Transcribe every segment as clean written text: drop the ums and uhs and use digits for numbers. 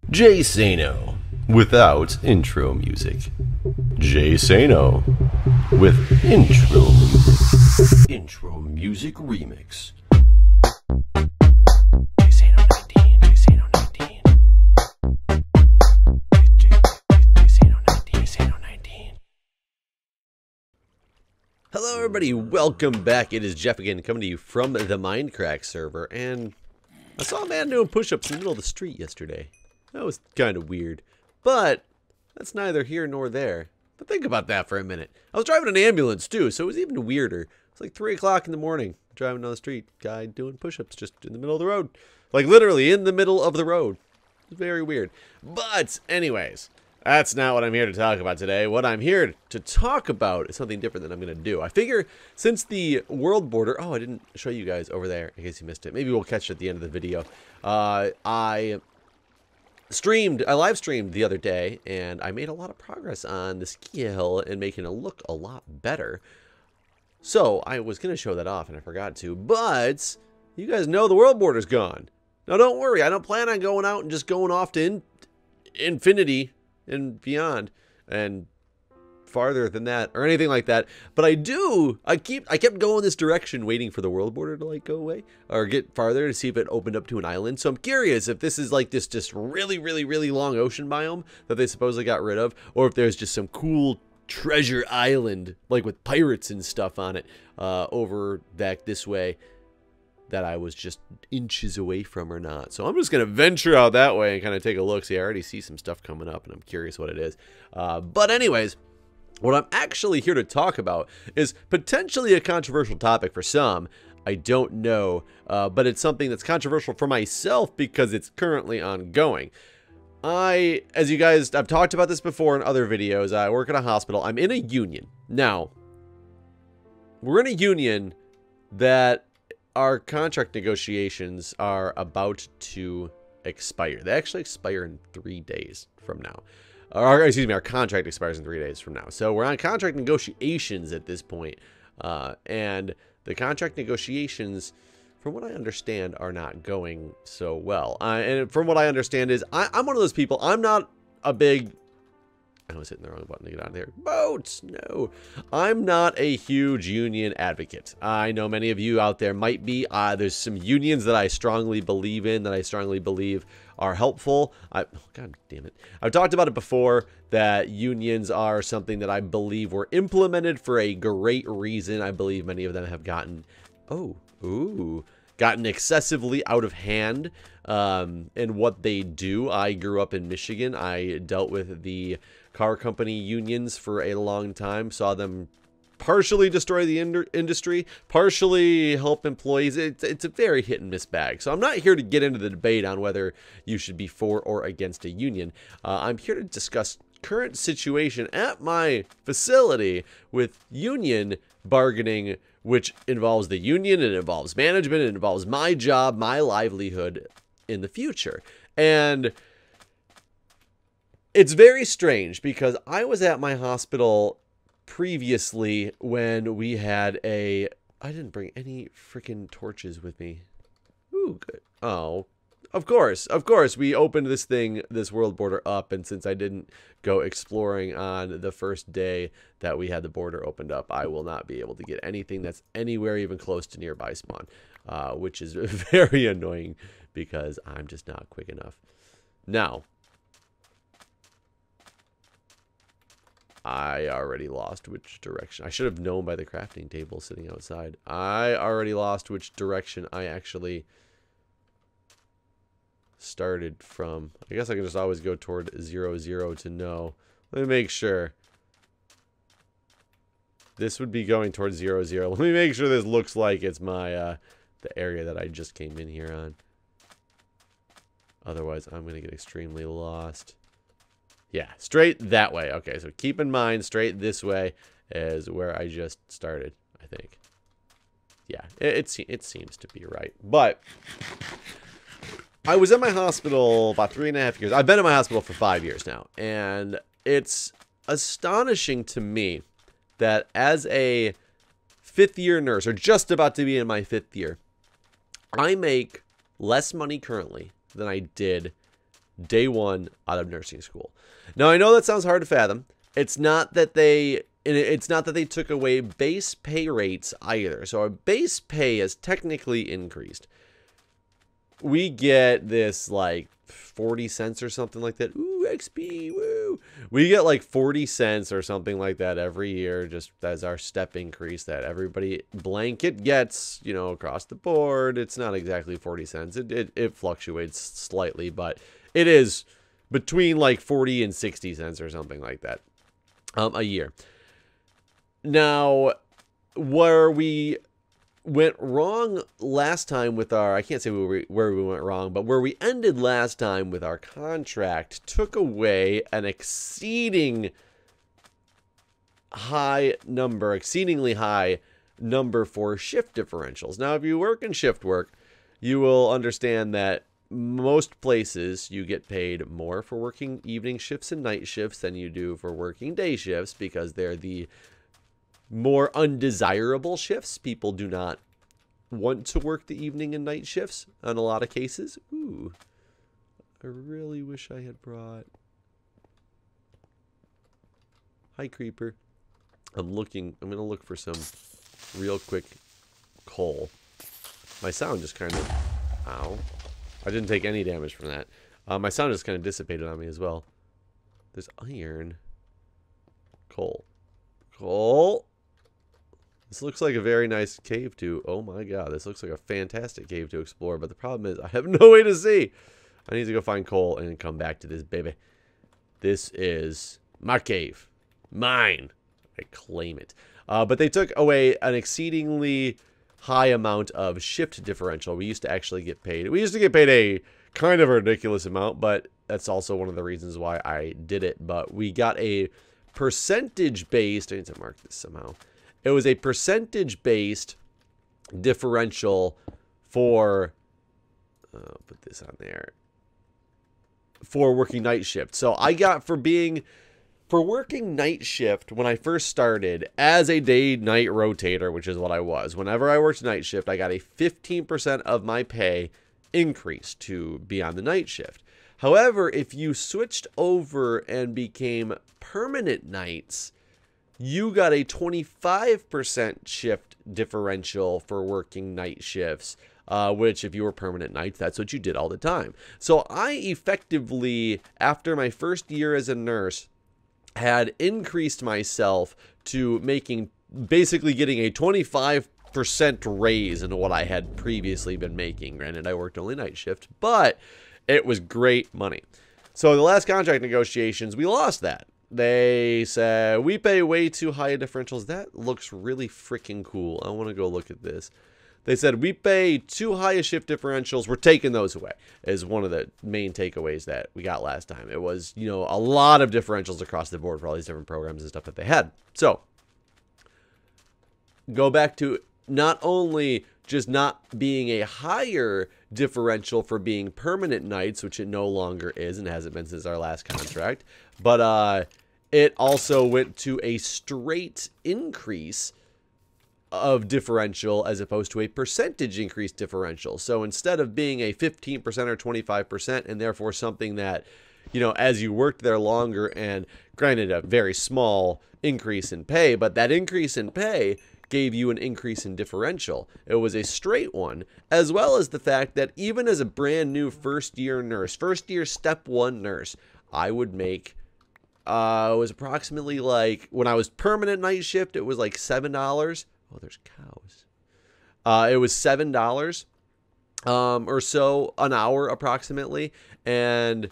Jay Sano without intro music. Jay Sano with intro music. Intro music remix. Jay Sano 19. Jay Sano 19. Jay Sano 19. Jay Sano 19. Hello everybody, welcome back. It is Jeff again, coming to you from the Mindcrack server, and I saw a man doing push-ups in the middle of the street yesterday. That was kind of weird, but that's neither here nor there. But think about that for a minute. I was driving an ambulance too, so it was even weirder. It's like 3 o'clock in the morning, driving down the street, guy doing push-ups just in the middle of the road. Like literally in the middle of the road. It's very weird. But anyways, that's not what I'm here to talk about today. What I'm here to talk about is something different than I'm going to do. I figure since the world border... Oh, I didn't show you guys over there in case you missed it. Maybe we'll catch it at the end of the video. I live streamed the other day, and I made a lot of progress on the ski hill and making it look a lot better. So I was going to show that off, and I forgot to. But you guys know the world border's gone. Now, don't worry. I don't plan on going out and just going off to infinity and beyond and farther than that or anything like that. But I kept going this direction, waiting for the world border to like go away or get farther to see if it opened up to an island. So I'm curious if this is like this just really long ocean biome that they supposedly got rid of, or if there's just some cool treasure island like with pirates and stuff on it over back this way that I was just inches away from or not. So I'm just going to venture out that way and kind of take a look. See, I already see some stuff coming up and I'm curious what it is. But anyways, what I'm actually here to talk about is potentially a controversial topic for some. I don't know, but it's something that's controversial for myself because it's currently ongoing. As you guys, I've talked about this before in other videos. I work at a hospital. I'm in a union. Now, we're in a union that our contract negotiations are about to expire. They actually expire in 3 days from now. Or, excuse me, our contract expires in 3 days from now. So we're on contract negotiations at this point. And the contract negotiations, from what I understand, are not going so well. And from what I understand is, I'm one of those people, I'm not a big... I was hitting the wrong button to get out of there. Boats! No. I'm not a huge union advocate. I know many of you out there might be. There's some unions that I strongly believe in, that I strongly believe are helpful. Oh, God damn it. I've talked about it before, that unions are something that I believe were implemented for a great reason. I believe many of them have gotten... gotten excessively out of hand in what they do. I grew up in Michigan. I dealt with the car company unions for a long time, saw them partially destroy the industry, partially help employees. It's a very hit and miss bag. So I'm not here to get into the debate on whether you should be for or against a union. I'm here to discuss current situation at my facility with union bargaining, which involves the union, it involves management, it involves my job, my livelihood in the future. And it's very strange because I was at my hospital previously when we had I didn't bring any freaking torches with me. Ooh, good. Oh, of course, we opened this world border up, and since I didn't go exploring on the first day that we had the border opened up, I will not be able to get anything that's anywhere even close to nearby spawn, which is very annoying because I'm just not quick enough. Now, I already lost which direction. I should have known by the crafting table sitting outside. I already lost which direction I actually started from. I guess I can just always go toward 0, 0 to know. Let me make sure. This would be going towards 0, 0. Let me make sure this looks like it's my the area that I just came in here on. Otherwise, I'm going to get extremely lost. Yeah, straight that way. Okay, so keep in mind, straight this way is where I just started, I think. Yeah, it seems to be right. But I was in my hospital about 3.5 years. I've been in my hospital for 5 years now. And it's astonishing to me that as a 5th year nurse, or just about to be in my 5th year, I make less money currently than I did day one out of nursing school. Now, I know that sounds hard to fathom. It's not that they took away base pay rates either. So our base pay is technically increased. We get this like 40 cents or something like that. Ooh, XP, woo. We get like 40 cents or something like that every year, just as our step increase that everybody blanket gets, you know, across the board. It's not exactly 40 cents. It fluctuates slightly, but it is between like 40 and 60 cents or something like that a year. Now, where we went wrong last time with our, I can't say where we went wrong, but where we ended last time with our contract took away an exceedingly high number for shift differentials. Now, if you work in shift work, you will understand that most places you get paid more for working evening shifts and night shifts than you do for working day shifts, because they're the more undesirable shifts. People do not want to work the evening and night shifts in a lot of cases. Ooh, I really wish I had brought... Hi, Creeper. I'm going to look for some real quick coal. My sound just kind of... Ow. I didn't take any damage from that. My sound just kind of dissipated on me as well. There's iron. Coal. Coal. This looks like a very nice cave to... Oh my god, this looks like a fantastic cave to explore. But the problem is I have no way to see. I need to go find coal and come back to this baby. This is my cave. Mine. I claim it. But they took away an exceedingly high amount of shift differential. We used to actually get paid. We used to get paid a kind of a ridiculous amount, but that's also one of the reasons why I did it. But we got a percentage-based... I need to mark this somehow. It was a percentage-based differential for... put this on there. For working night shift. So I got for working night shift when I first started as a day-night rotator, which is what I was. Whenever I worked night shift, I got a 15% of my pay increase to be on the night shift. However, if you switched over and became permanent nights, you got a 25% shift differential for working night shifts, which if you were permanent nights, that's what you did all the time. So I effectively, after my first year as a nurse, had increased myself to basically getting a 25% raise in what I had previously been making. Granted, I worked only night shift, but it was great money. So the last contract negotiations, we lost that. They said, we pay way too high differentials. That looks really freaking cool. I want to go look at this. They said, we pay too high a shift differentials. We're taking those away, is one of the main takeaways that we got last time. It was, you know, a lot of differentials across the board for all these different programs and stuff that they had. So, go back to not only just not being a higher differential for being permanent nights, which it no longer is and hasn't been since our last contract, but it also went to a straight increase of differential as opposed to a percentage increase differential. So instead of being a 15% or 25% and therefore something that, you know, as you worked there longer, and granted a very small increase in pay, but that increase in pay gave you an increase in differential. It was a straight one, as well as the fact that even as a brand new first year nurse, first year step one nurse, I would make, it was approximately like, when I was permanent night shift, it was like $7. Oh, there's cows. It was $7 or so an hour approximately. And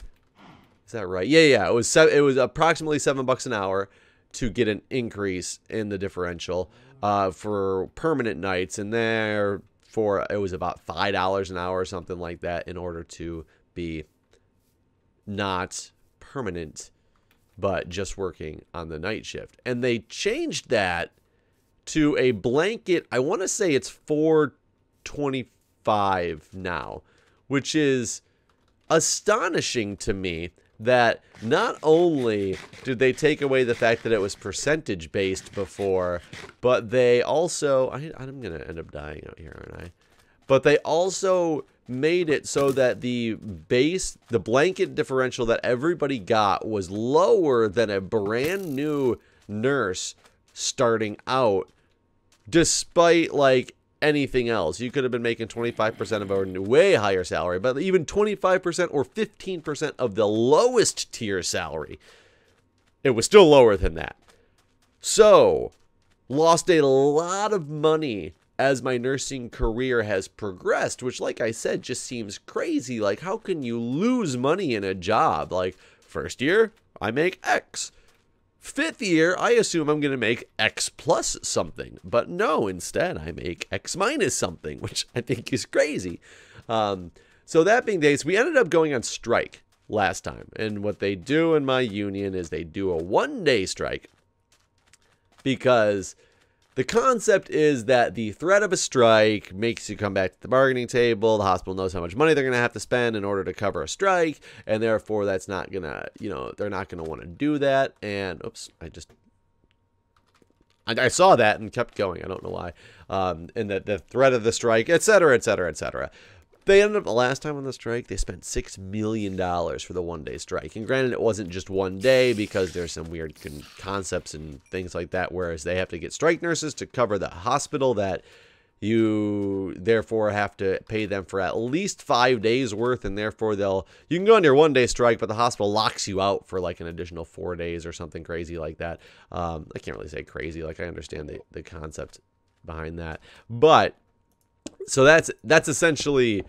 is that right? Yeah. It was approximately $7 an hour to get an increase in the differential for permanent nights, and therefore it was about $5 an hour or something like that in order to be not permanent but just working on the night shift. And they changed that to a blanket, I want to say it's $4.25 now, which is astonishing to me that not only did they take away the fact that it was percentage based before, but they also, I'm going to end up dying out here, aren't I? But they also made it so that the blanket differential that everybody got was lower than a brand new nurse starting out, despite like anything else. You could have been making 25% of a way higher salary, but even 25% or 15% of the lowest tier salary, it was still lower than that. So, lost a lot of money as my nursing career has progressed, which, like I said, just seems crazy. Like, how can you lose money in a job? Like, first year, I make X. Fifth year, I assume I'm going to make X plus something. But no, instead, I make X minus something, which I think is crazy. So that being the case, we ended up going on strike last time. And what they do in my union is they do a one-day strike, because the concept is that the threat of a strike makes you come back to the bargaining table. The hospital knows how much money they're going to have to spend in order to cover a strike, and therefore that's not going to, they're not going to want to do that. And oops, I saw that and kept going. I don't know why. And the threat of the strike, et cetera, et cetera, et cetera. They ended up, the last time on the strike, they spent $6 million for the one-day strike. And granted, it wasn't just one day, because there's some weird concepts and things like that, whereas they have to get strike nurses to cover the hospital that you therefore have to pay them for at least 5 days worth, and therefore you can go on your one-day strike, but the hospital locks you out for like an additional 4 days or something crazy like that. I can't really say crazy, like I understand the concept behind that. But so that's essentially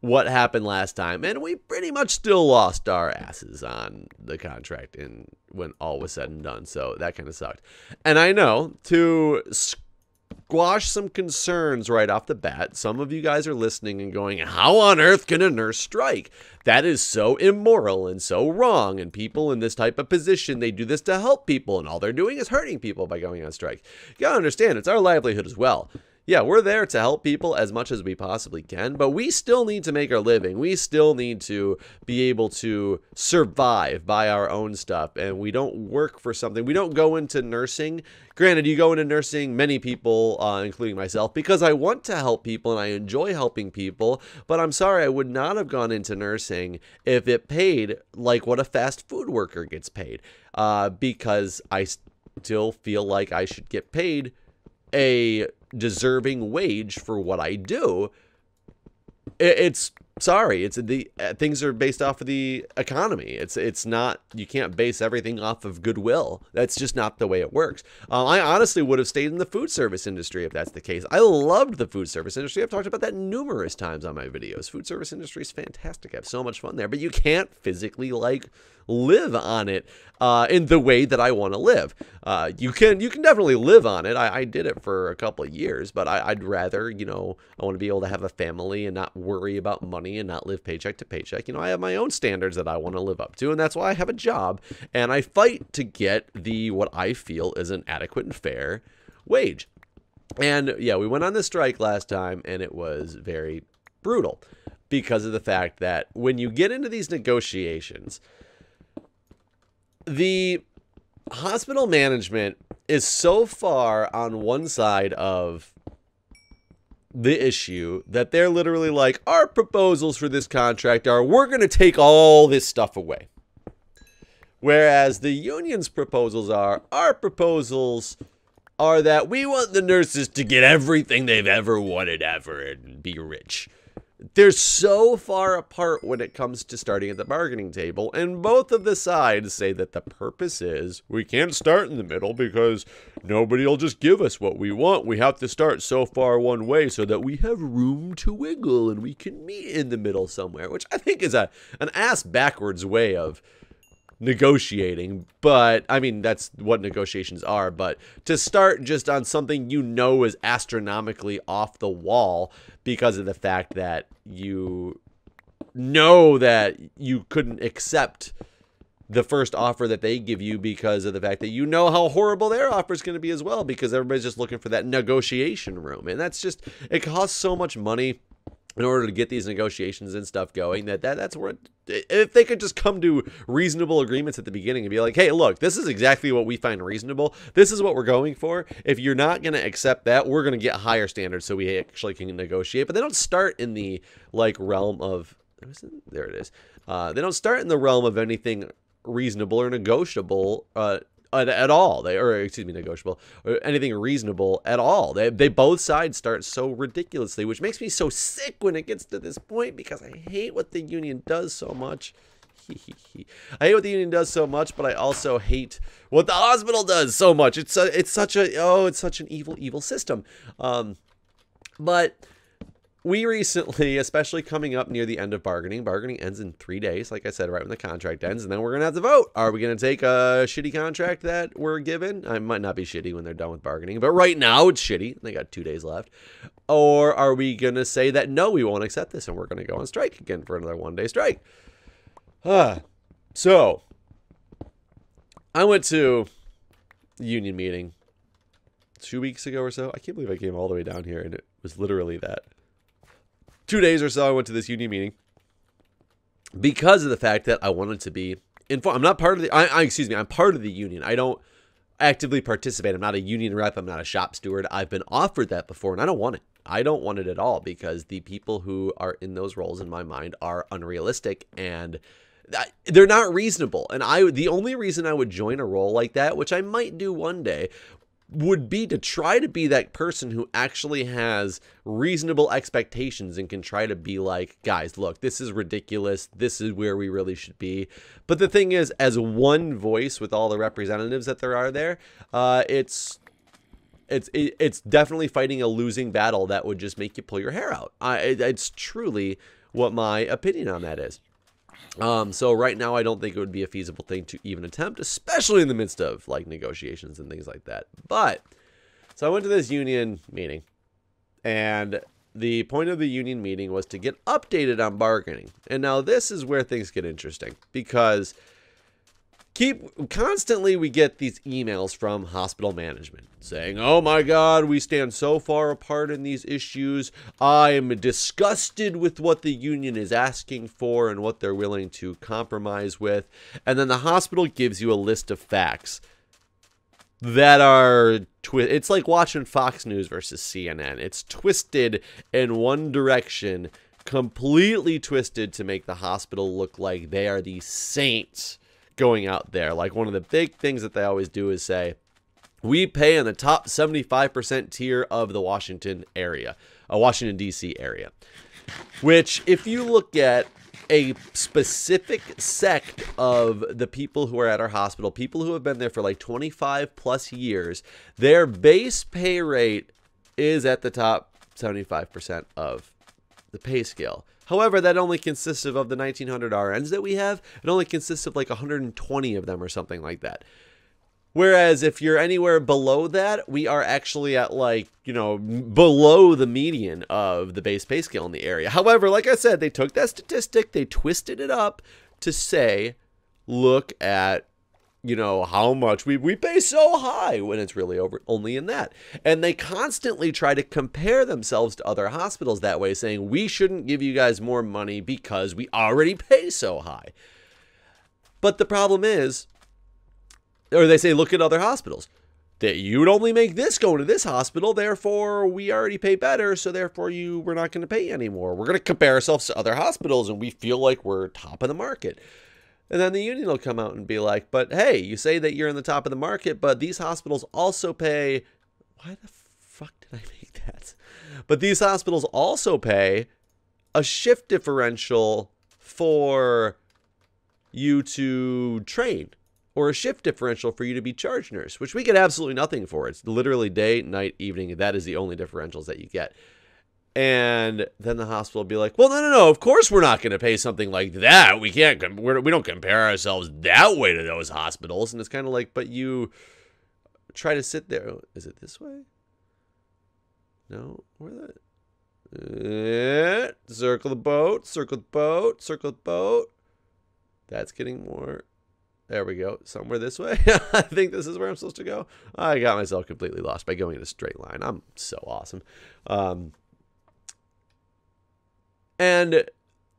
what happened last time, and we pretty much still lost our asses on the contract and when all was said and done, so that kind of sucked. And I know, to squash some concerns right off the bat, some of you guys are listening and going, how on earth can a nurse strike? That is so immoral and so wrong, and people in this type of position, they do this to help people, and all they're doing is hurting people by going on strike. You gotta understand, it's our livelihood as well. Yeah, we're there to help people as much as we possibly can, but we still need to make our living. We still need to be able to survive by our own stuff, and we don't work for something. We don't go into nursing. Granted, you go into nursing, many people, including myself, because I want to help people and I enjoy helping people, but I'm sorry, I would not have gone into nursing if it paid like what a fast food worker gets paid, because I still feel like I should get paid a deserving wage for what I do. It's the things are based off of the economy. It's not, you can't base everything off of goodwill. That's just not the way it works. I honestly would have stayed in the food service industry if that's the case. I loved the food service industry. I've talked about that numerous times on my videos. Food service industry is fantastic. I have so much fun there, but you can't physically live on it in the way that I want to live. You can definitely live on it. I did it for a couple of years, but I'd rather, I want to be able to have a family and not worry about money and not live paycheck to paycheck. I have my own standards that I want to live up to, and that's why I have a job, and I fight to get what I feel is an adequate and fair wage. And yeah, we went on the strike last time, and it was very brutal because of the fact that when you get into these negotiations, the hospital management is so far on one side of the issue that they're literally like, our proposals for this contract are, we're going to take all this stuff away. Whereas the union's proposals are, our proposals are that we want the nurses to get everything they've ever wanted ever and be rich. They're so far apart when it comes to starting at the bargaining table, and both of the sides say that the purpose is we can't start in the middle because nobody will just give us what we want. We have to start so far one way so that we have room to wiggle and we can meet in the middle somewhere, which I think is an ass backwards way of negotiating. But I mean, that's what negotiations are. But to start just on something is astronomically off the wall because of the fact that you know that you couldn't accept the first offer that they give you because of the fact that how horrible their offer is going to be as well, because everybody's just looking for that negotiation room. And that's just, it costs so much money in order to get these negotiations and stuff going, that's where, if they could just come to reasonable agreements at the beginning and be like, hey, look, this is exactly what we find reasonable. This is what we're going for. If you're not going to accept that, we're going to get higher standards so we actually can negotiate. But they don't start in the like realm of, there it is. They don't start in the realm of anything reasonable or negotiable at all. Negotiable or anything reasonable at all. They both sides start so ridiculously, which makes me so sick when it gets to this point, because I hate what the union does so much. I hate what the union does so much, but I also hate what the hospital does so much. It's such an evil system. But we recently, especially coming up near the end of bargaining ends in 3 days, like I said, right when the contract ends, and then we're going to have to vote. Are we going to take a shitty contract that we're given? I might not be shitty when they're done with bargaining, but right now it's shitty. They got 2 days left. Or are we going to say that, no, we won't accept this, and we're going to go on strike again for another 1-day strike? So, I went to a union meeting 2 weeks ago or so. I can't believe I came all the way down here, and it was literally that. 2 days or so, I went to this union meeting because of the fact that I wanted to be informed. I'm not part of the, I'm part of the union. I don't actively participate. I'm not a union rep. I'm not a shop steward. I've been offered that before, and I don't want it. I don't want it at all, because the people who are in those roles, in my mind, are unrealistic and they're not reasonable. And the only reason I would join a role like that, which I might do one day, would be to try to be that person who actually has reasonable expectations and can try to be like, guys, look, this is ridiculous. This is where we really should be. But the thing is, as one voice with all the representatives that there are there, it's definitely fighting a losing battle that would just make you pull your hair out. It's truly what my opinion on that is. So right now, I don't think it would be a feasible thing to even attempt, especially in the midst of like negotiations and things like that. But so I went to this union meeting, and the point of the union meeting was to get updated on bargaining. And now this is where things get interesting, because constantly we get these emails from hospital management saying, oh my God, we stand so far apart in these issues. I am disgusted with what the union is asking for and what they're willing to compromise with. And then the hospital gives you a list of facts that are it's like watching Fox News versus CNN. It's twisted in one direction, completely twisted to make the hospital look like they are the saints going out there. Like, one of the big things that they always do is say, we pay in the top 75% tier of the Washington D.C. area. Which, if you look at a specific sect of the people who are at our hospital, people who have been there for like 25 plus years, their base pay rate is at the top 75% of the pay scale. However, that only consists of the 1,900 RNs that we have. It only consists of like 120 of them or something like that. Whereas if you're anywhere below that, we are actually at like, below the median of the base pay scale in the area. However, like I said, they took that statistic, they twisted it up to say, look at, how much we pay so high, when it's really only in that. And they constantly try to compare themselves to other hospitals that way, saying we shouldn't give you guys more money because we already pay so high. But the problem is, or they say, look at other hospitals, that you would only make this going to this hospital, therefore we already pay better, so therefore we're not going to pay anymore. We're going to compare ourselves to other hospitals and we feel like we're top of the market. And then the union will come out and be like, but hey, you say that you're in the top of the market, but these hospitals also pay, why the fuck did I make that? But these hospitals also pay a shift differential for you to train, or a shift differential for you to be charge nurse, which we get absolutely nothing for. It's literally day, night, evening. That is the only differentials that you get. And then the hospital will be like, well, no, of course we're not going to pay something like that. We don't compare ourselves that way to those hospitals. And it's kind of like, but you try to sit there. Is it this way? No, where that? Circle the boat, circle the boat, circle the boat. That's getting more. There we go. Somewhere this way. I think this is where I'm supposed to go. I got myself completely lost by going in a straight line. I'm so awesome. And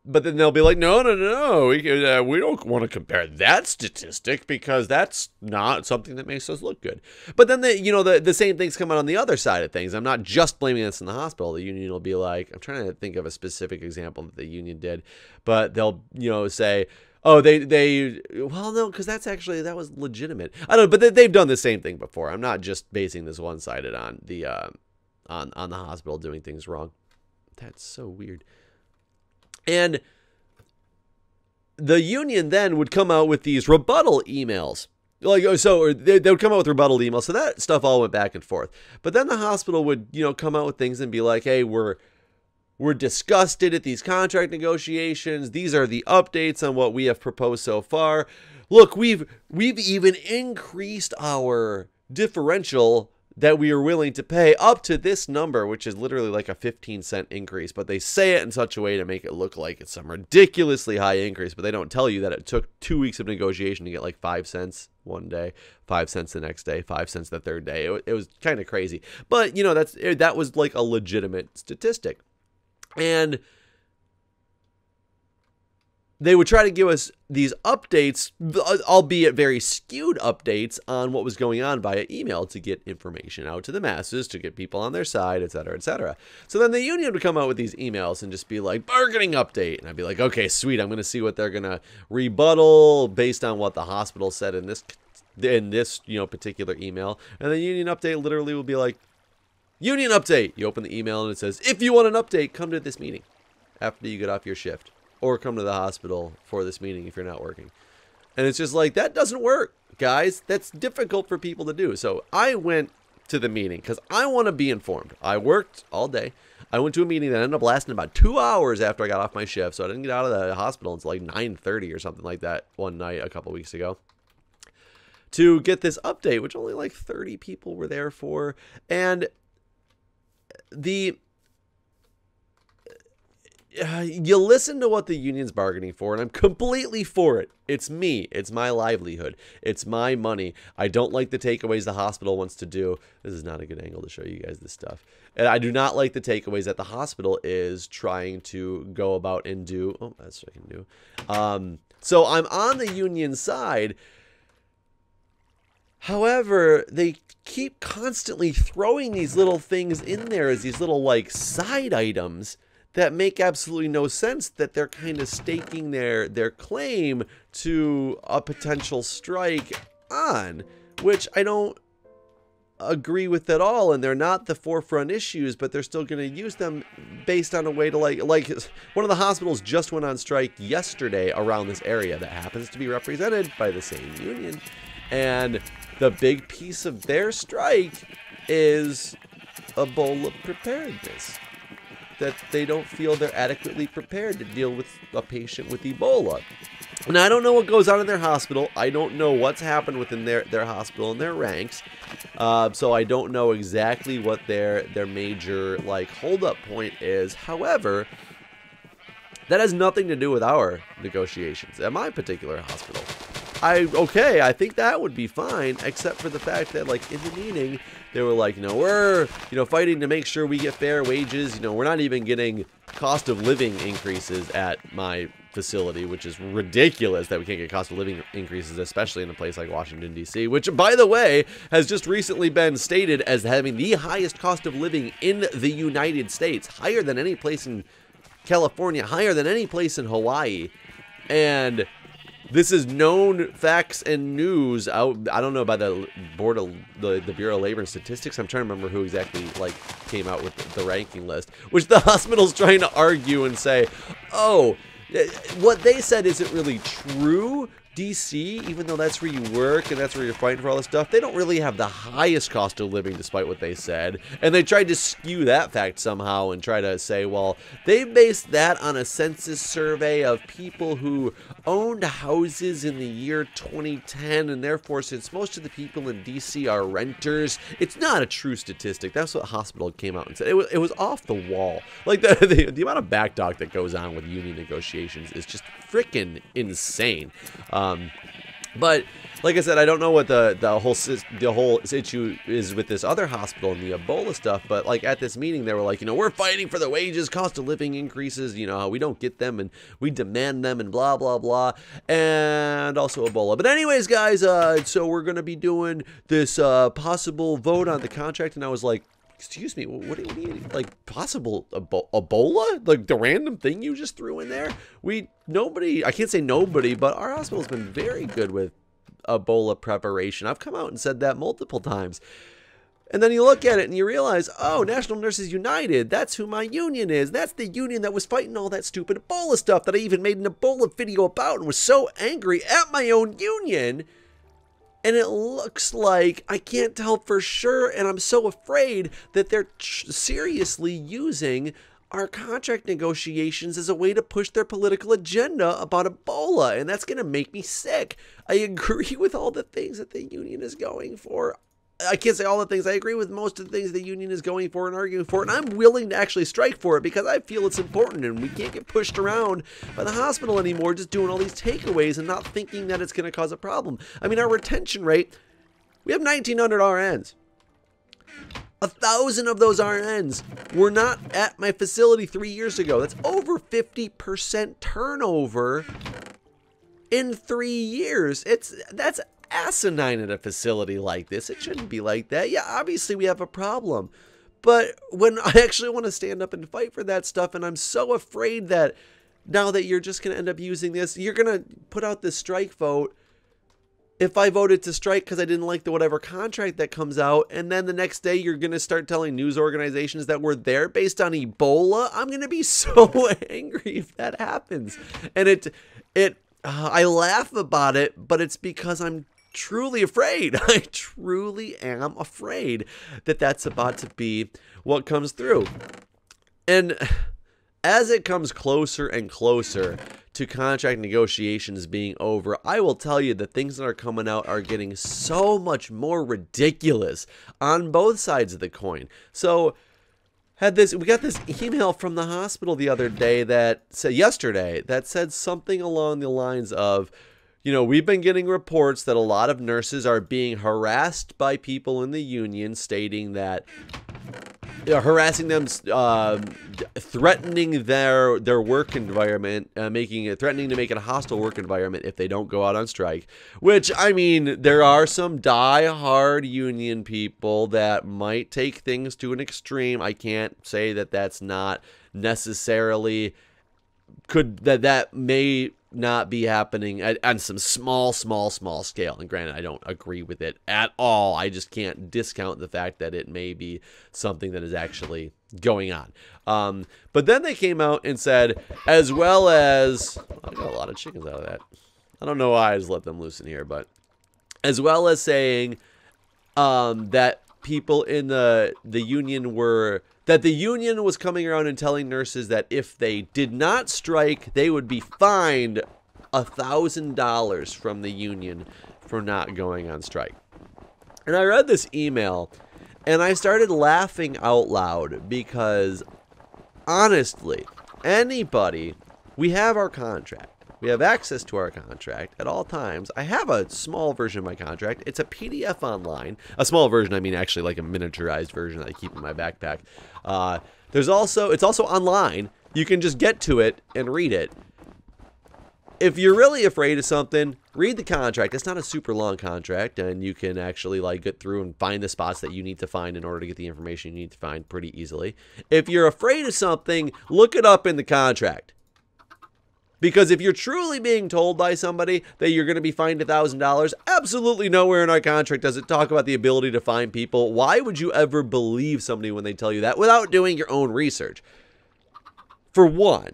but then they'll be like, no, we don't want to compare that statistic because that's not something that makes us look good. But then the same things come out on the other side of things. I'm not just blaming this in the hospital. The union will be like, I'm trying to think of a specific example that the union did, but they'll say, oh, well, no, because that was legitimate. I don't know, but they've done the same thing before. I'm not just basing this one-sided on the on the hospital doing things wrong. That's so weird. And the union then would come out with these rebuttal emails. Or they would come out with rebuttal emails. So that stuff all went back and forth. But then the hospital would, come out with things and be like, hey, we're disgusted at these contract negotiations. These are the updates on what we have proposed so far. Look, we've even increased our differential that we are willing to pay up to this number, which is literally like a 15-cent increase. But they say it in such a way to make it look like it's some ridiculously high increase. But they don't tell you that it took 2 weeks of negotiation to get like 5 cents one day, 5 cents the next day, 5 cents the third day. It was kind of crazy. But, that was like a legitimate statistic. And they would try to give us these updates, albeit very skewed updates on what was going on via email to get information out to the masses, to get people on their side, et cetera, et cetera. So then the union would come out with these emails and just be like, bargaining update. And I'd be like, okay, sweet. I'm going to see what they're going to rebuttal based on what the hospital said in this particular email. And the union update literally will be like, union update. You open the email and it says, if you want an update, come to this meeting after you get off your shift. Or come to the hospital for this meeting if you're not working. And it's just like, that doesn't work, guys. That's difficult for people to do. So I went to the meeting because I want to be informed. I worked all day. I went to a meeting that ended up lasting about 2 hours after I got off my shift. So I didn't get out of the hospital until like 9:30 or something like that one night a couple weeks ago. To get this update, which only like 30 people were there for. And you listen to what the union's bargaining for, and I'm completely for it. It's me. It's my livelihood. It's my money. I don't like the takeaways the hospital wants to do. This is not a good angle to show you guys this stuff. And I do not like the takeaways that the hospital is trying to go about and do. Oh, that's what I can do. So I'm on the union side. However, they keep constantly throwing these little things in there as these little like side items that make absolutely no sense, that they're kind of staking their claim to a potential strike on, which I don't agree with at all. And they're not the forefront issues, but they're still going to use them based on a way to like one of the hospitals just went on strike yesterday around this area that happens to be represented by the same union. And the big piece of their strike is Ebola preparedness. That they don't feel they're adequately prepared to deal with a patient with Ebola. And I don't know what goes on in their hospital. I don't know what's happened within their hospital and their ranks. So I don't know exactly what their major holdup point is. However, that has nothing to do with our negotiations at my particular hospital. I think that would be fine, except for the fact that in the meeting they were like, we're fighting to make sure we get fair wages. We're not even getting cost of living increases at my facility, which is ridiculous that we can't get cost of living increases, especially in a place like Washington, D.C., which, by the way, has just recently been stated as having the highest cost of living in the United States, higher than any place in California, higher than any place in Hawaii. And this is known facts and news out. I don't know, by the board of the Bureau of Labor and Statistics. I'm trying to remember who exactly came out with the ranking list, which the hospital's trying to argue and say, oh, what they said isn't really true. DC, even though that's where you work and that's where you're fighting for all this stuff, they don't really have the highest cost of living despite what they said. And they tried to skew that fact somehow and try to say, well, they based that on a census survey of people who owned houses in the year 2010, and therefore, since most of the people in DC are renters, it's not a true statistic. That's what the hospital came out and said. It was off the wall. The amount of backtalk that goes on with union negotiations is just freaking insane. But like I said, I don't know what the whole issue is with this other hospital and the Ebola stuff. But like at this meeting, they were like, we're fighting for the wages, cost of living increases. We don't get them and we demand them and blah blah blah, and also Ebola. But anyways, guys, so we're gonna be doing this possible vote on the contract, and I was like, excuse me, what do you mean? Like possible Ebola? Like the random thing you just threw in there? Nobody, I can't say nobody, but our hospital's been very good with Ebola preparation. I've come out and said that multiple times. And then you look at it and you realize, oh, National Nurses United, that's who my union is. That's the union that was fighting all that stupid Ebola stuff that I even made an Ebola video about and was so angry at my own union. And it looks like, I can't tell for sure, and I'm so afraid that they're seriously using our contract negotiations as a way to push their political agenda about Ebola, and that's going to make me sick. I agree with all the things that the union is going for. I can't say all the things. I agree with most of the things the union is going for and arguing for, and I'm willing to actually strike for it because I feel it's important, and we can't get pushed around by the hospital anymore just doing all these takeaways and not thinking that it's going to cause a problem. I mean, our retention rate, we have 1,900 RNs. 1,000 of those RNs were not at my facility 3 years ago. That's over 50% turnover in 3 years. That's asinine at a facility like this. It shouldn't be like that. Yeah, obviously we have a problem. But when I actually want to stand up and fight for that stuff, and I'm so afraid that now that you're just going to end up using this, you're going to put out this strike vote. If I voted to strike because I didn't like the whatever contract that comes out, and then the next day you're going to start telling news organizations that we're there based on Ebola, I'm going to be so angry if that happens. And I laugh about it, but it's because I'm truly afraid. I truly am afraid that that's about to be what comes through. And as it comes closer and closer to contract negotiations being over, I will tell you the things that are coming out are getting so much more ridiculous on both sides of the coin. So we got this email from the hospital the other day yesterday that said something along the lines of, we've been getting reports that a lot of nurses are being harassed by people in the union, stating that harassing them, threatening their work environment, threatening to make it a hostile work environment if they don't go out on strike. Which, I mean, there are some die-hard union people that might take things to an extreme. I can't say that that's not necessarily that may not be happening on some small scale. And granted, I don't agree with it at all. I just can't discount the fact that it may be something that is actually going on. But then they came out and said, as well as, I got a lot of chickens out of that. I don't know why I just let them loose in here, but as well as saying that people in the union that the union was coming around and telling nurses that if they did not strike, they would be fined $1,000 from the union for not going on strike. And I read this email and I started laughing out loud because honestly, we have our contract. We have access to our contract at all times. I have a small version of my contract. It's a PDF online. A small version, I mean actually like a miniaturized version that I keep in my backpack. It's also online. You can just get to it and read it. If you're really afraid of something, read the contract. It's not a super long contract, and you can actually get through and find the spots that you need to find in order to get the information you need to find pretty easily. If you're afraid of something, look it up in the contract. Because if you're truly being told by somebody that you're going to be fined $1,000, absolutely nowhere in our contract does it talk about the ability to fine people. Why would you ever believe somebody when they tell you that without doing your own research? For one.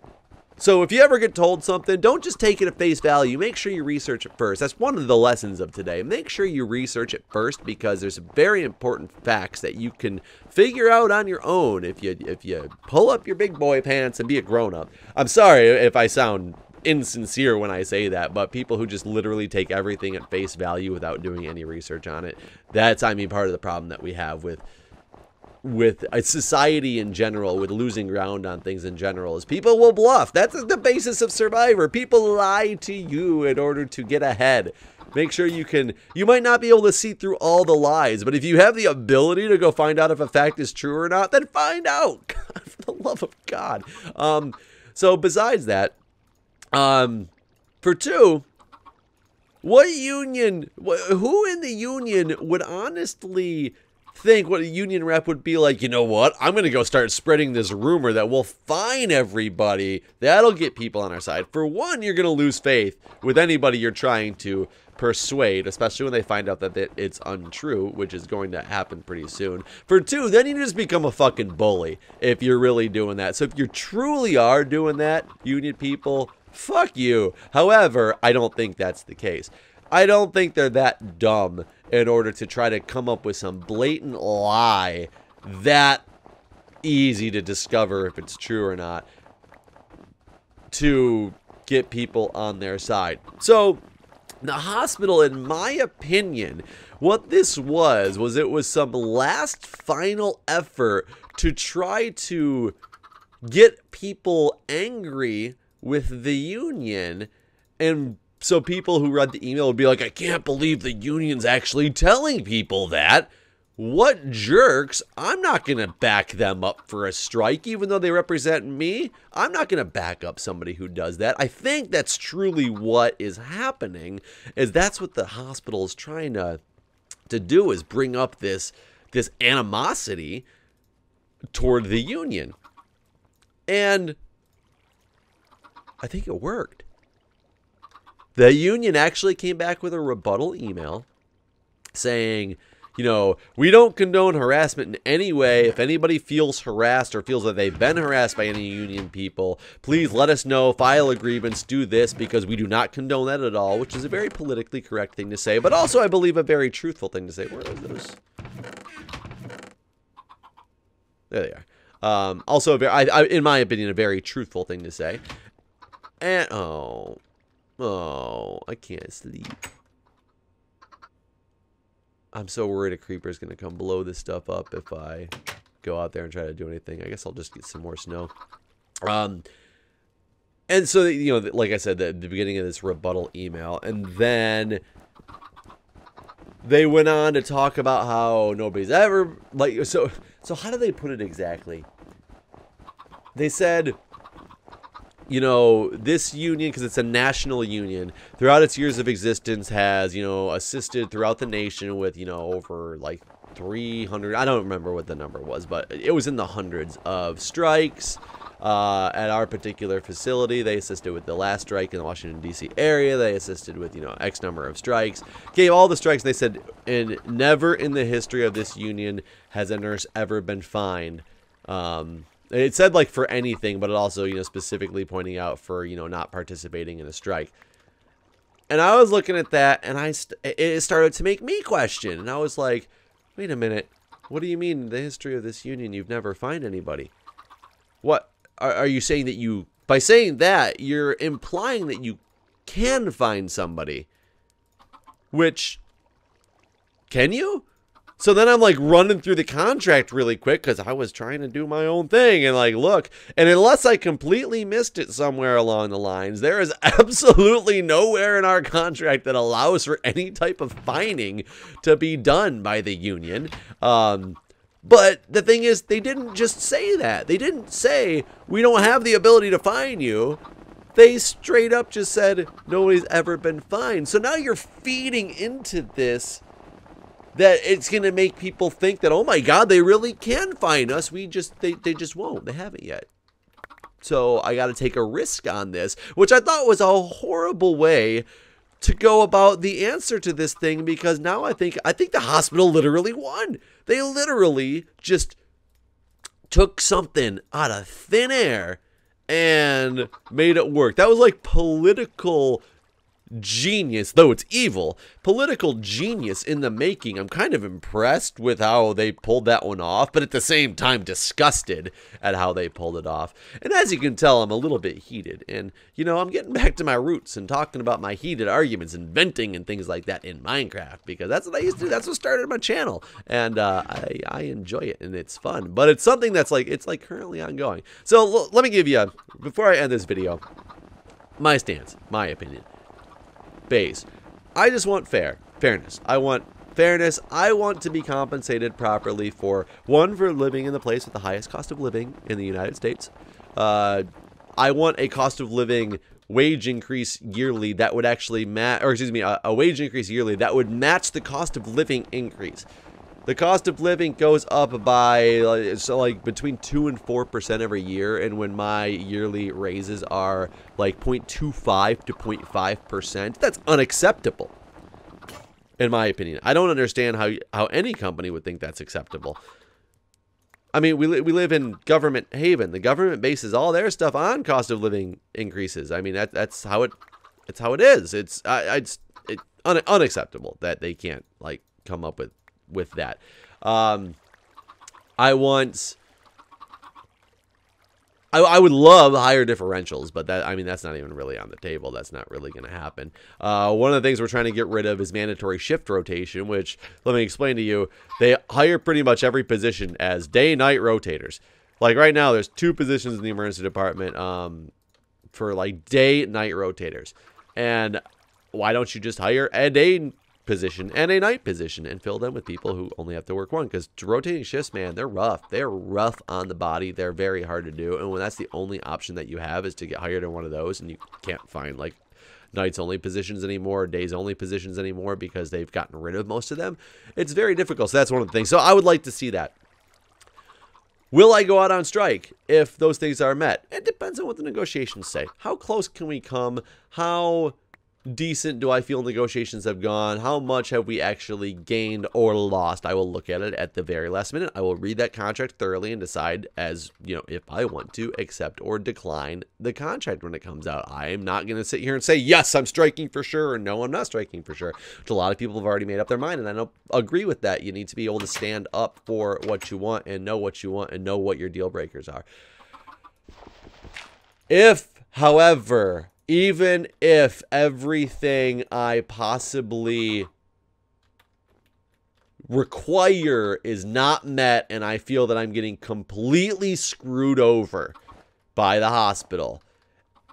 So if you ever get told something, don't just take it at face value. Make sure you research it first. That's one of the lessons of today. Make sure you research it first because there's very important facts that you can figure out on your own if you pull up your big boy pants and be a grown-up. I'm sorry if I sound insincere when I say that, but people who just literally take everything at face value without doing any research on it, that's, I mean, part of the problem that we have with society in general, with losing ground on things in general, is people will bluff. That's the basis of Survivor. People lie to you in order to get ahead. Make sure you might not be able to see through all the lies, but if you have the ability to go find out if a fact is true or not, then find out. God, for the love of God. So besides that, for two, who in the union would honestly think what a union rep would be like, you know what, I'm going to go start spreading this rumor that we'll fine everybody. That'll get people on our side. For one, you're going to lose faith with anybody you're trying to persuade, especially when they find out that it's untrue, which is going to happen pretty soon. For two, then you just become a fucking bully if you're really doing that. So if you truly are doing that, union people, fuck you. However, I don't think that's the case. I don't think they're that dumb in order to try to come up with some blatant lie that easy to discover if it's true or not to get people on their side. So the hospital, in my opinion, what this was it was some last final effort to try to get people angry with the union, and so people who read the email would be like, I can't believe the union's actually telling people that. What jerks. I'm not going to back them up for a strike, even though they represent me. I'm not going to back up somebody who does that. I think that's truly what is happening, is that's what the hospital is trying to do, is bring up this animosity toward the union. And I think it worked. The union actually came back with a rebuttal email saying, you know, we don't condone harassment in any way. If anybody feels harassed or feels that they've been harassed by any union people, please let us know, file a grievance, do this, because we do not condone that at all, which is a very politically correct thing to say, but also, I believe, a very truthful thing to say. Where are those? There they are. Also, in my opinion, a very truthful thing to say. And, oh, I can't sleep. I'm so worried a creeper is going to come blow this stuff up if I go out there and try to do anything. I guess I'll just get some more snow. And so, you know, like I said, the beginning of this rebuttal email, and then they went on to talk about how nobody's ever, like, so how do they put it exactly? They said, you know, this union, because it's a national union, throughout its years of existence has, you know, assisted throughout the nation with, you know, over like 300, I don't remember what the number was, but it was in the hundreds of strikes. At our particular facility, they assisted with the last strike in the Washington, D.C. area. They assisted with, you know, X number of strikes. Gave all the strikes. They said, and never in the history of this union has a nurse ever been fined. It said, like, for anything, but it also, you know, specifically pointing out for, you know, not participating in a strike. And I was looking at that, and it started to make me question. And I was like, wait a minute. What do you mean, in the history of this union, you've never fined anybody? What? Are you saying that by saying that, you're implying that you can fine somebody? Which, can you? So then I'm like running through the contract really quick because I was trying to do my own thing and like, look, and unless I completely missed it somewhere along the lines, there is absolutely nowhere in our contract that allows for any type of fining to be done by the union. But the thing is, they didn't just say that. They didn't say, we don't have the ability to fine you. They straight up just said, nobody's ever been fined. So now you're feeding into this, that it's going to make people think that, oh my God, they really can fine us. They just won't. They haven't yet. So I got to take a risk on this, which I thought was a horrible way to go about the answer to this thing, because now I think the hospital literally won. They literally just took something out of thin air and made it work. That was like political genius, though it's evil. Political genius in the making. I'm kind of impressed with how they pulled that one off, but at the same time disgusted at how they pulled it off. And as you can tell, I'm a little bit heated, and you know, I'm getting back to my roots and talking about my heated arguments and venting and things like that in Minecraft, because that's what I used to do. That's what started my channel, and I enjoy it, and it's fun, but it's something that's like, it's like currently ongoing. So let me give you, before I end this video, my stance, my opinion. Base. I just want fairness. I want fairness. I want to be compensated properly for, one, for living in the place with the highest cost of living in the United States. I want a cost of living wage increase yearly that would actually a wage increase yearly that would match the cost of living increase. The cost of living goes up by like between 2 and 4% every year, and when my yearly raises are like 0.25 to 0.5%, that's unacceptable, in my opinion. I don't understand how any company would think that's acceptable. I mean, we live in government haven. The government bases all their stuff on cost of living increases. I mean, that's how it is. It's unacceptable that they can't like come up with that. I would love higher differentials, but that's not even really on the table. That's not really going to happen. One of the things we're trying to get rid of is mandatory shift rotation, which, let me explain to you, they hire pretty much every position as day-night rotators. Like right now, there's 2 positions in the emergency department for like day-night rotators. And why don't you just hire a day position and a night position and fill them with people who only have to work one? Because rotating shifts, man, they're rough. They're rough on the body. They're very hard to do. And when that's the only option that you have is to get hired in one of those, and you can't find like nights only positions anymore, or days only positions anymore, because they've gotten rid of most of them, it's very difficult. So that's one of the things. So I would like to see that. Will I go out on strike if those things are met? It depends on what the negotiations say. How close can we come? How decent do I feel negotiations have gone? How much have we actually gained or lost? I will look at it at the very last minute. I will read that contract thoroughly and decide, as you know, if I want to accept or decline the contract when it comes out. I am not going to sit here and say, yes, I'm striking for sure, or no, I'm not striking for sure, which a lot of people have already made up their mind, and I don't agree with that. You need to be able to stand up for what you want and know what you want and know what your deal breakers are. If, however, even if everything I possibly require is not met and I feel that I'm getting completely screwed over by the hospital,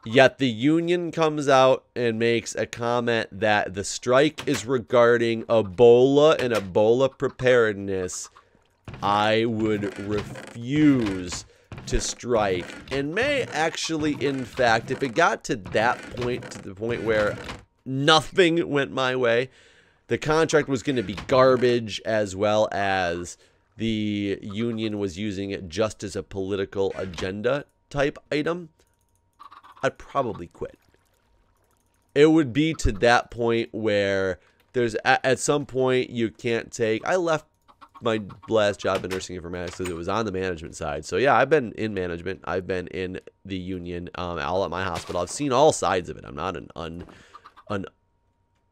yet the union comes out and makes a comment that the strike is regarding Ebola and Ebola preparedness, I would refuse to strike, and may actually, in fact, if it got to that point, to the point where nothing went my way, the contract was going to be garbage, as well as the union was using it just as a political agenda type item, I'd probably quit. It would be to that point where there's at some point you can't take. I left my last job in nursing informatics because it was on the management side. So yeah, I've been in management. I've been in the union, all at my hospital. I've seen all sides of it. I'm not an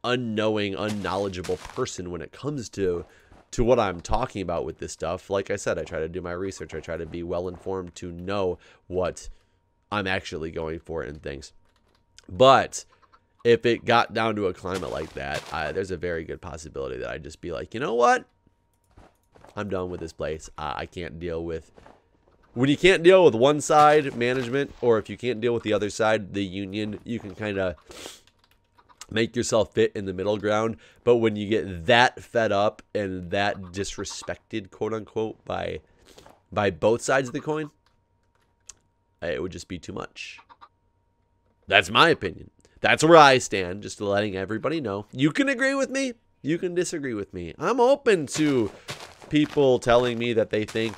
unknowing, unknowledgeable person when it comes to what I'm talking about with this stuff. Like I said, I try to do my research. I try to be well informed to know what I'm actually going for and things. But if it got down to a climate like that, there's a very good possibility that I'd just be like, you know what? I'm done with this place. I can't deal with... When you can't deal with one side, management, or if you can't deal with the other side, the union, you can kind of make yourself fit in the middle ground. But when you get that fed up and that disrespected, quote unquote, by both sides of the coin, it would just be too much. That's my opinion. That's where I stand, just letting everybody know. You can agree with me. You can disagree with me. I'm open to people telling me that they think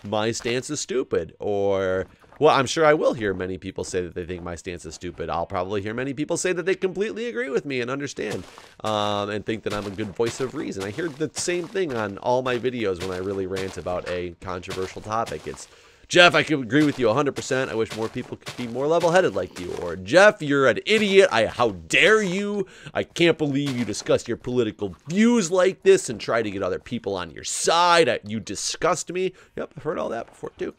my stance is stupid, or, well, I'm sure I will hear many people say that they think my stance is stupid. I'll probably hear many people say that they completely agree with me and understand, and think that I'm a good voice of reason. I hear the same thing on all my videos when I really rant about a controversial topic. It's, Jeff, I could agree with you 100%. I wish more people could be more level-headed like you. Or, Jeff, you're an idiot. How dare you? I can't believe you discuss your political views like this and try to get other people on your side. You disgust me. Yep, I've heard all that before, too.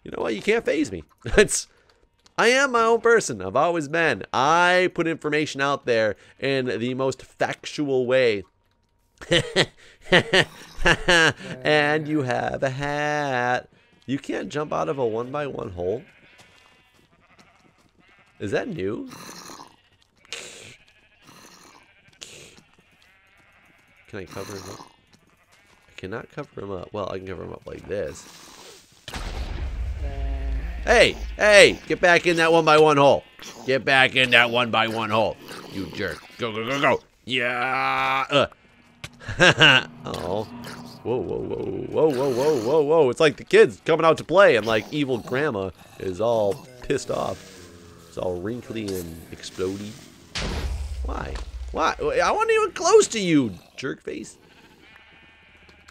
You know what? You can't faze me. I am my own person. I've always been. I put information out there in the most factual way. And you have a hat. You can't jump out of a 1x1 hole? Is that new? Can I cover him up? I cannot cover him up. Well, I can cover him up like this. Hey! Hey! Get back in that 1x1 hole. Get back in that 1x1 hole. You jerk. Go, go, go, go. Yeah! Oh. Whoa, whoa, whoa, whoa, whoa, whoa, whoa, whoa. It's like the kids coming out to play and like evil grandma is all pissed off. It's all wrinkly and explodey. Why? Why? I wasn't even close to you, jerk face.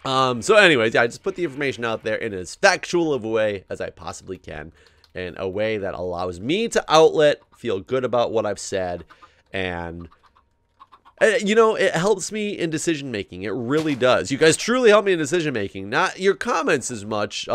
So anyways, yeah, I just put the information out there in as factual of a way as I possibly can. In a way that allows me to feel good about what I've said, and you know, it helps me in decision making. It really does. You guys truly help me in decision making. Not your comments as much.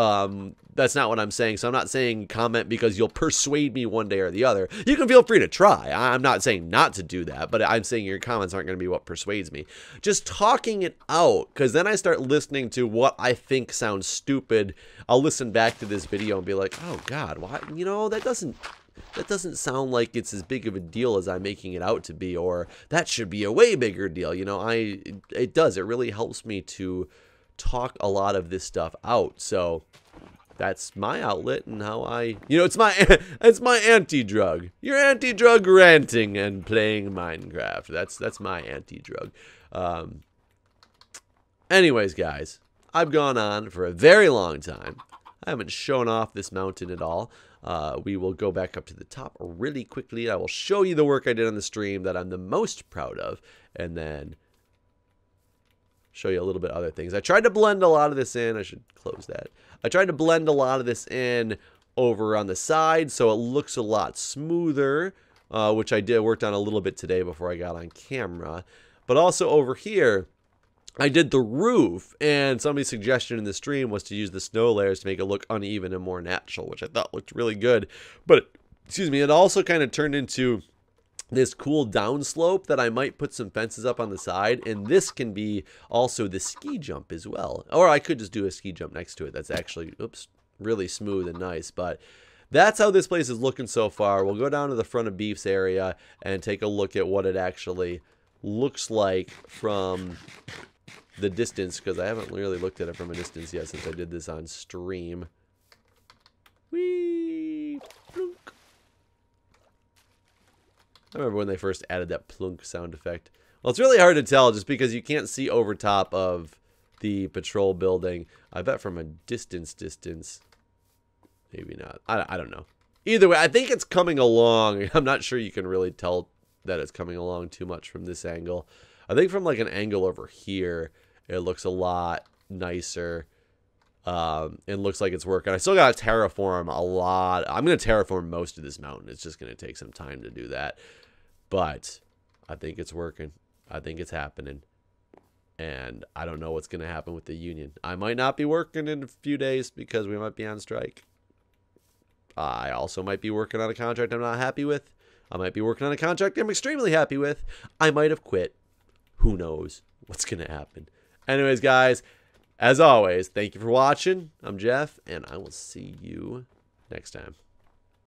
That's not what I'm saying. So I'm not saying comment because you'll persuade me one day or the other. You can feel free to try. I'm not saying not to do that, but I'm saying your comments aren't going to be what persuades me. Just talking it out, because then I start listening to what I think sounds stupid. I'll listen back to this video and be like, oh God, why? You know, that doesn't sound like it's as big of a deal as I'm making it out to be, or that should be a way bigger deal. You know, it does. It really helps me to talk a lot of this stuff out. So that's my outlet and how you know, it's my anti-drug. You're anti-drug ranting and playing Minecraft. That's my anti-drug. Anyways, guys, I've gone on for a very long time. I haven't shown off this mountain at all. We will go back up to the top really quickly. I will show you the work I did on the stream that I'm the most proud of, and then show you a little bit of other things. I tried to blend a lot of this in. I should close that. I tried to blend a lot of this in over on the side so it looks a lot smoother, which I worked on a little bit today before I got on camera. But also over here, I did the roof, and somebody's suggestion in the stream was to use the snow layers to make it look uneven and more natural, which I thought looked really good. But, excuse me, it also kind of turned into this cool downslope that I might put some fences up on the side, and this can be also the ski jump as well. Or I could just do a ski jump next to it. That's actually, oops, really smooth and nice. But that's how this place is looking so far. We'll go down to the front of Beef's area and take a look at what it actually looks like from the distance, because I haven't really looked at it from a distance yet since I did this on stream. Whee! Plunk. I remember when they first added that plunk sound effect. Well, it's really hard to tell just because you can't see over top of the patrol building. I bet from a distance, maybe not. I don't know. Either way, I think it's coming along. I'm not sure you can really tell that it's coming along too much from this angle. I think from like an angle over here, it looks a lot nicer. It looks like it's working. I still got to terraform a lot. I'm going to terraform most of this mountain. It's just going to take some time to do that. But I think it's working. I think it's happening. And I don't know what's going to happen with the union. I might not be working in a few days because we might be on strike. I also might be working on a contract I'm not happy with. I might be working on a contract I'm extremely happy with. I might have quit. Who knows what's going to happen. Anyways, guys, as always, thank you for watching. I'm Jeff, and I will see you next time.